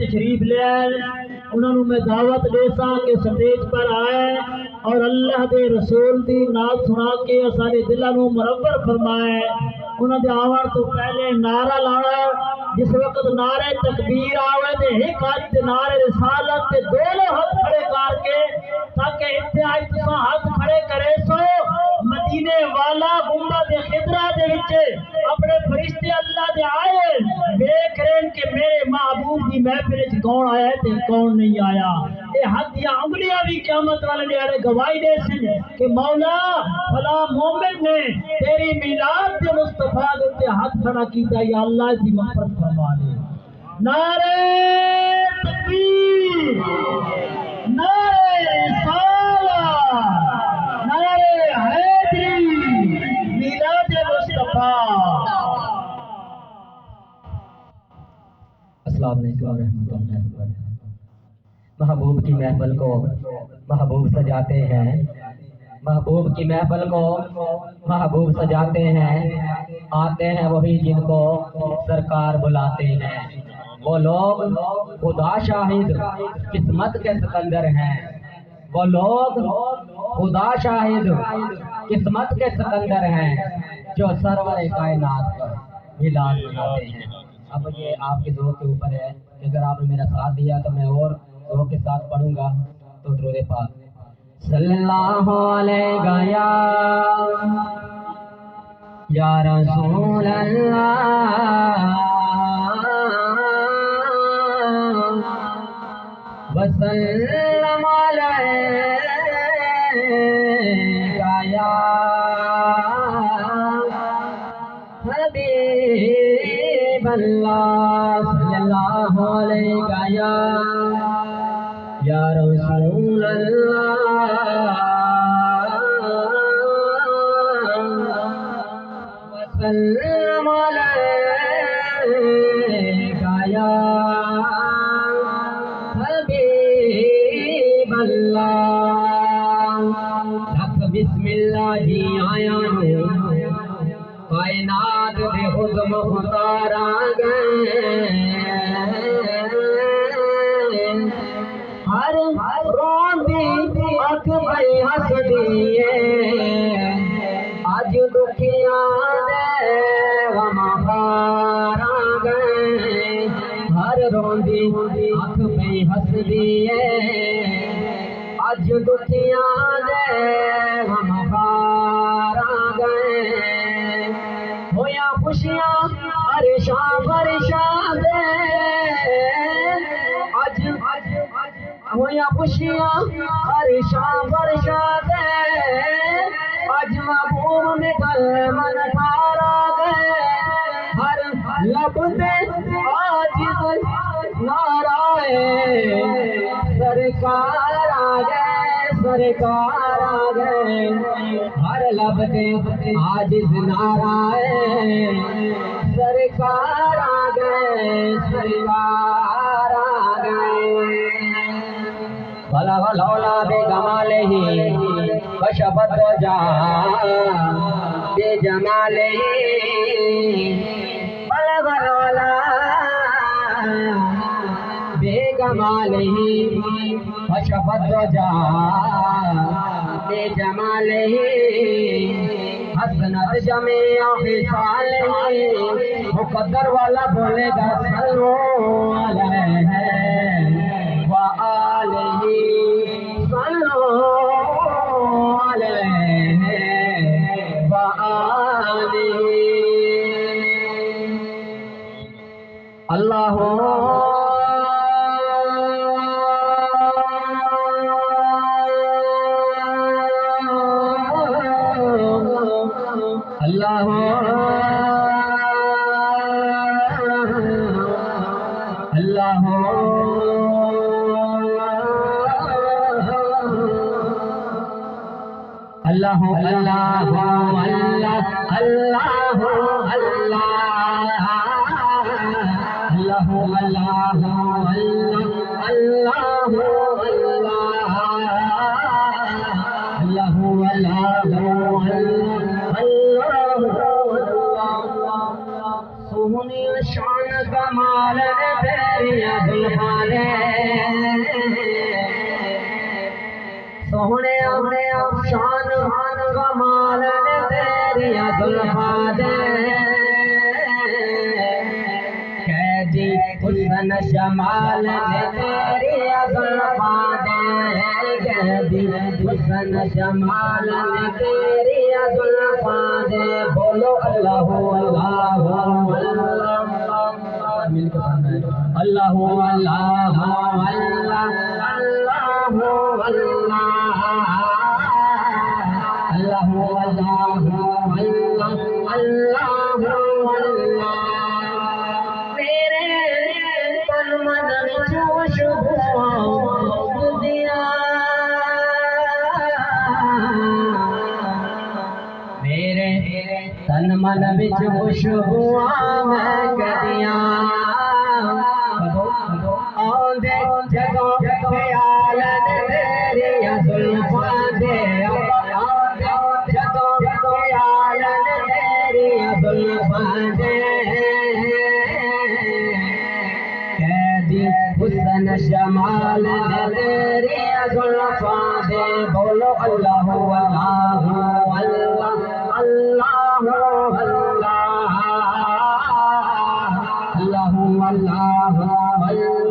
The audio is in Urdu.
تشریف لے آئے انہوں نے میں دعوت دے سا کہ سٹیج پر آئے اور اللہ دے رسول دی نعت سنا کے سارے دلوں کو منور فرمائے. انہوں نے آوان تو پہلے نعرہ لانا جس وقت نعرہ تکبیر آوے تے ایک ہاتھ نعرہ رسالت تے دونوں ہاتھ کھڑے کر کے تاکہ اتحاد تساں ہاتھ کھڑے کرے سو مدینے والا گنبد خضرا دے وچ اپنے فرشتے اللہ دے آئے دیکھ رہے کہ میرے محبوب دی محفل وچ کون آیا ہے تے کون نہیں آیا. اے ہاتھ یا انگلیاں بھی قیامت والے نیڑے گواہی دے سن کہ مولا فلاں مومن نے تیری میلاد دے مصطفیٰ دے تے ہاتھ کھڑا کیتا یا اللہ دی مغفرت فرما دے. نعرہ تکبیر، نعرہ رسالہ، نعرہ حیدری، میلاد مصطفیٰ. السلام علیکم ورحمۃ اللہ وبرکاتہ. محبوب کی محفل کو محبوب سجاتے ہیں، محبوب کی محفل کو محبوب سجاتے ہیں. آتے ہیں وہی جن کو سرکار بلاتے ہیں. وہ لوگ خدا شاہد قسمت کے سکندر ہیں. وہ لوگ خدا شاہد قسمت کے سکندر ہیں جو سرور کائنات پر میلاد مناتے ہیں. اب یہ آپ کے ذوق کے اوپر ہے کہ اگر آپ نے میرا ساتھ دیا تو میں اور ذوق کے ساتھ پڑھوں گا. تو درود پاک صلی اللہ علیہ یا رسول اللہ وسلم علیہ یا حبیب اللہ صلی اللہ علیہ یا رسول اللہ وسلم علیہ یا حبیب اللہ. لکھ بسم اللہ جی آیا ہوں کائنات دے خود مختار آ گئے. ہر روندی اکھ بھئی ہس دیئے اج دکھیاں دے غم خار آ گئے. ہر روندی اکھ بھئی ہس دیئے اج دکھیاں دے غم خار آ گئے. ہویا خوشیاں عرشاں فرشاں دے اج ہویا خوشیاں عرشاں فرشاں دے اج محبوب میں گل من ٹھار آ گئے. ہر لب دے عاجز نعرہ سرکار آ گئے، سرکار آ گئے. ہر لب دے عاجز نعرہ سرکار آ گئے، سرکار آ گئے. بلغ العلا بجمالہ کشف الدجا بجمالہ. بلغ العلا بجمالہ کشف الدجا بجمالہ. حسنت جمیع خصالہ. مقدر والا بولے گا صلو علیہ وآلہ صلو علیہ وآلہ. اللہ اللہ اللہ اللہ اللہ اللہ اللہ اللہ سونی شان کمال تیری زلفاں دے سونے شان کمال نے تیریاں زلفاں دے قیدی حسن شمال نے تیریاں زلفاں دے قیدی حسن شمال نے تیریاں زلفاں دے بولو اللہ اللہ اللہ مل کے پڑھنا ہے اللہ اللہ اللہ اللہ اللہ میرے تن من وچ خوشبو دیا میرے تن من وچ خوشبو میں کدیاں آندے جدوں خیال تیریاں زلفاں دے آندے جدوں خیال تیریاں زلفاں دے قیدی حسن شمال تیریاں زلفاں دے بولو اللہ اللہ اللہ اللہ اللہ اللہ اللہ